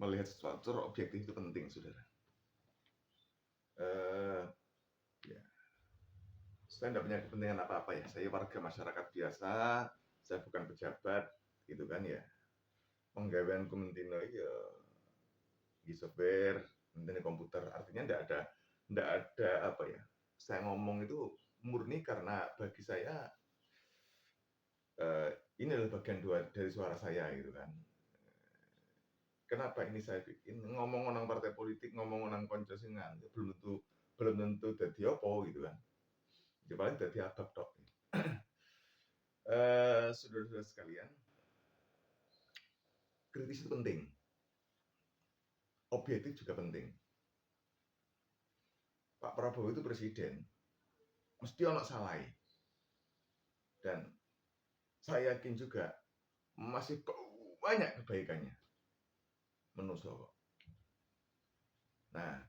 melihat sesuatu secara objektif itu penting, saudara. Ya, saya tidak punya kepentingan apa-apa ya. Saya warga masyarakat biasa, saya bukan pejabat, gitu kan ya. Penggawean Kumentino ya, di software, di komputer, artinya tidak ada apa ya. Saya ngomong itu murni karena bagi saya ini adalah bagian dari suara saya gitu kan. Kenapa ini saya bikin ngomong orang partai politik, ngomong orang koncosingan, belum tentu jadi apa gitu kan. Ya paling jadi abab tok. Saudara-saudara sekalian, kritis itu penting, objektif juga penting. Pak Prabowo itu presiden, mesti ono salah. Dan saya yakin juga masih banyak kebaikannya. Menurut kok. Nah,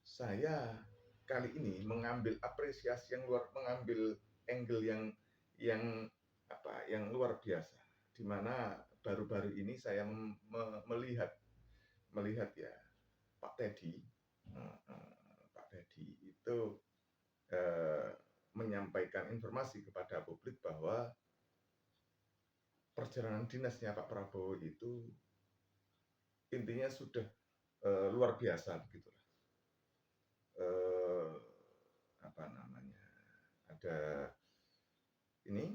saya kali ini mengambil apresiasi yang mengambil angle yang luar biasa, di mana baru-baru ini saya melihat ya Pak Teddy itu menyampaikan informasi kepada publik bahwa perjalanan dinasnya Pak Prabowo itu intinya sudah luar biasa begitulah. Ada ini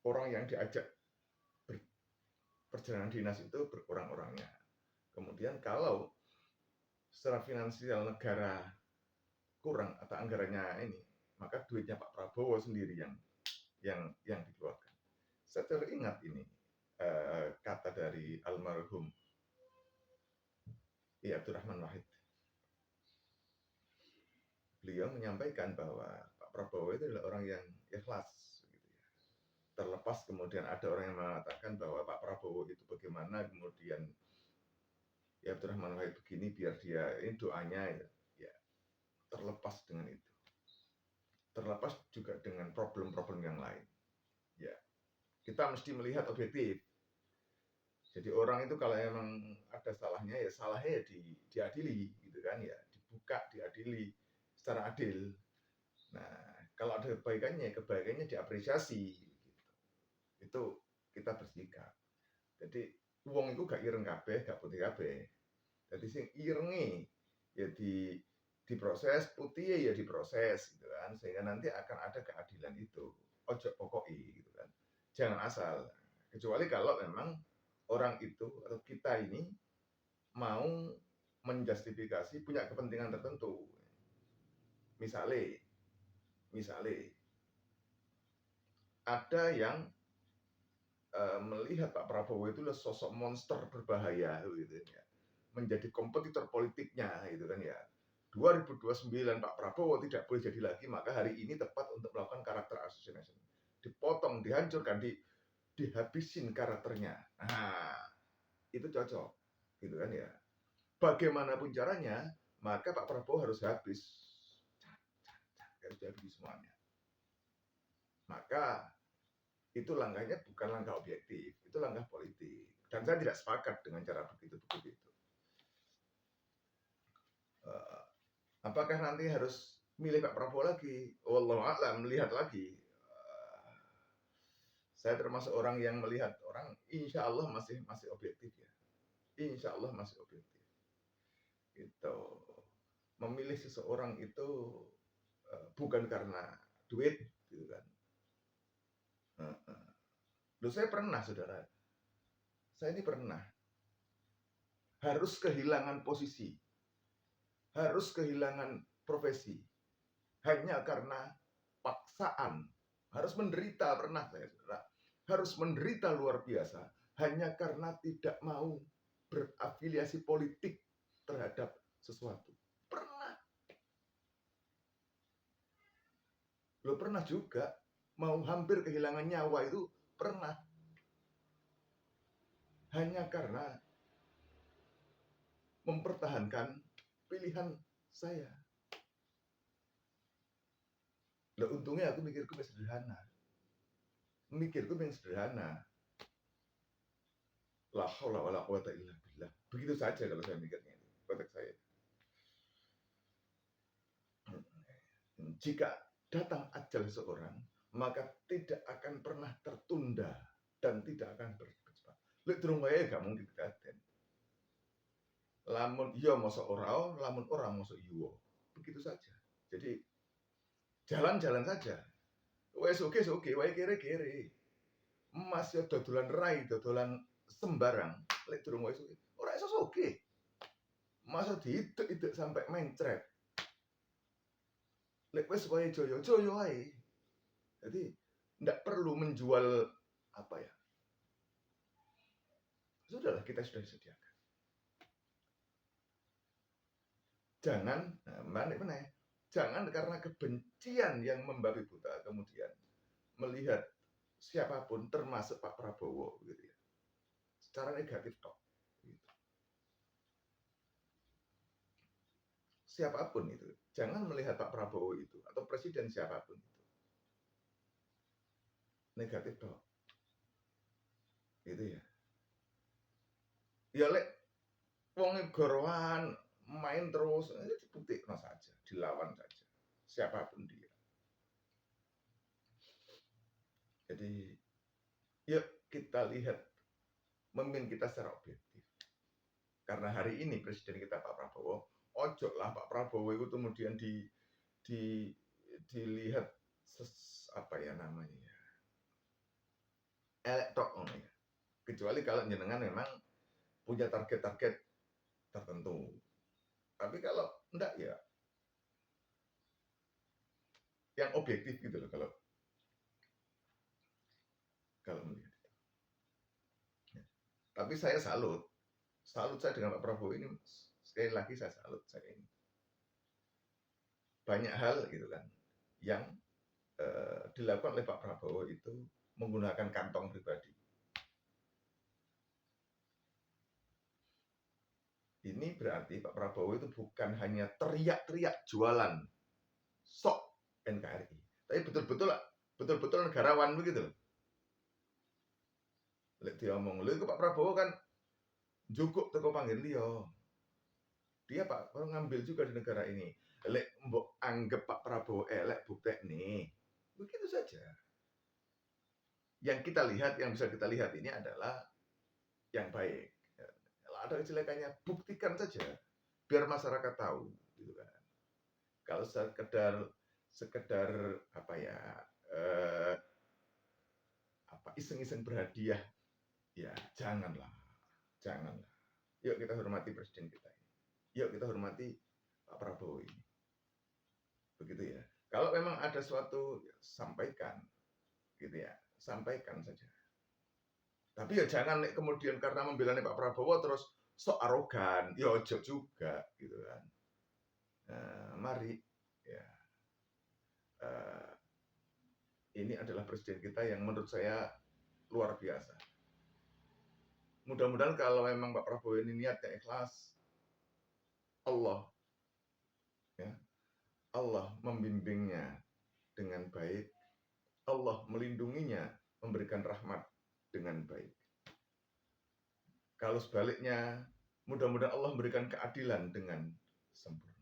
orang yang diajak perjalanan dinas itu berkurang-orangnya. Kemudian kalau secara finansial negara kurang atau anggarannya ini, maka duitnya Pak Prabowo sendiri yang dikeluarkan. Saya teringat ini kata dari almarhum Abdurrahman Wahid. Beliau menyampaikan bahwa Pak Prabowo itu adalah orang yang ikhlas, gitu ya. Terlepas kemudian ada orang yang mengatakan bahwa Pak Prabowo itu bagaimana, kemudian Abdurrahman Wahid begini biar dia ini doanya ya terlepas dengan itu. Terlepas juga dengan problem-problem yang lain. Ya, kita mesti melihat objektif. Jadi orang itu kalau emang ada salahnya ya salahnya ya diadili gitu kan ya, dibuka, diadili secara adil. Nah, kalau ada kebaikannya diapresiasi gitu. Itu kita bersikap. Jadi wong itu gak ireng kabeh, gak putih kabeh. Jadi sing irengi ya diproses, putih ya diproses gitu kan, sehingga nanti akan ada keadilan itu. Ojo pokoknya gitu kan. Jangan asal. Kecuali kalau memang orang itu atau kita ini mau menjustifikasi punya kepentingan tertentu. Misalnya ada yang melihat Pak Prabowo itu adalah sosok monster berbahaya gitu ya. Menjadi kompetitor politiknya gitu kan ya. 2029 Pak Prabowo tidak boleh jadi lagi, maka hari ini tepat untuk melakukan karakter assassination. Dipotong, dihancurkan, dihabisin karakternya. Nah, itu cocok gitu kan ya. Bagaimanapun caranya, maka Pak Prabowo harus habis. Harus habis semuanya. Maka itu langkahnya bukan langkah objektif, itu langkah politik. Dan saya tidak sepakat dengan cara begitu. Apakah nanti harus milih Pak Prabowo lagi? Wallahu a'lam, melihat lagi. Saya termasuk orang yang melihat orang, insya Allah masih objektif ya. Insya Allah masih objektif. Gitu. Memilih seseorang itu bukan karena duit, gitu kan. Loh, saya pernah, saudara. Saya ini pernah harus kehilangan posisi, harus kehilangan profesi, hanya karena paksaan. Harus menderita, pernah saya, saudara. Harus menderita luar biasa, hanya karena tidak mau berafiliasi politik terhadap sesuatu. Pernah. Lo pernah juga mau hampir kehilangan nyawa itu pernah. Hanya karena mempertahankan pilihan saya. Lah untungnya aku mikirku sederhana. La haula wala quwata illa billah. Begitu saja kalau saya mikirnya itu, konteks saya. Jika datang ajal seorang, maka tidak akan pernah tertunda dan tidak akan bercepat. Lek durung wae gak mungkin kedaden. Lamun iya mosok ora, lamun ora mosok iya. Begitu saja. Jadi jalan-jalan saja. Wes oke, wae kere-kere. Emas ya dodolan rai, dodolan sembarang. Lek durung wae suke. Ora iso soge. Masa diidek-idek sampai mencret. Lek wes wae joyo wae. Jadi tidak perlu menjual apa ya. Sudahlah, kita sudah disediakan. Jangan, jangan karena kebencian yang membabi buta kemudian melihat siapapun termasuk Pak Prabowo gitu ya. Secara negatif toh. Gitu. Siapapun itu, jangan melihat Pak Prabowo itu atau presiden siapapun itu negatif toh. Gitu ya. Ya lek wong gorowan main terus, dibuktikan saja, dilawan saja, siapapun dia. Jadi, yuk kita lihat memimpin kita secara objektif. Karena hari ini presiden kita Pak Prabowo, ojo lah Pak Prabowo itu kemudian dilihat apa ya namanya ya, elektok ya. Kecuali kalau jenengan memang punya target-target tertentu. Tapi kalau enggak ya yang objektif gitu loh kalau melihat itu. Ya. Tapi saya salut saya dengan Pak Prabowo ini, sekali lagi saya salut saya ini. Banyak hal gitu kan yang dilakukan oleh Pak Prabowo itu menggunakan kantong pribadi. Ini berarti Pak Prabowo itu bukan hanya teriak-teriak jualan sok NKRI, tapi betul-betul negarawan begitu. Lek diomong, lho Pak Prabowo kan cukup teko panggil dia. Dia Pak ngambil juga di negara ini. Lek mbok anggap Pak Prabowo elek buktek nih. Begitu saja. Yang kita lihat, yang bisa kita lihat ini adalah yang baik. Kalau ada kejelekannya, buktikan saja biar masyarakat tahu, gitu kan. Kalau sekedar apa ya, iseng-iseng berhadiah, ya janganlah. Yuk kita hormati presiden kita ini. Yuk kita hormati Pak Prabowo ini. Begitu ya. Kalau memang ada suatu, ya, sampaikan, gitu ya, sampaikan saja. Tapi ya jangan kemudian karena membela Pak Prabowo terus sok arogan, ya ojo juga, gitu kan. Mari, ya, ini adalah presiden kita yang menurut saya luar biasa. Mudah-mudahan kalau memang Pak Prabowo ini niatnya ikhlas, Allah, ya, Allah membimbingnya dengan baik, Allah melindunginya, memberikan rahmat dengan baik. Kalau sebaliknya, mudah-mudahan Allah memberikan keadilan dengan sempurna.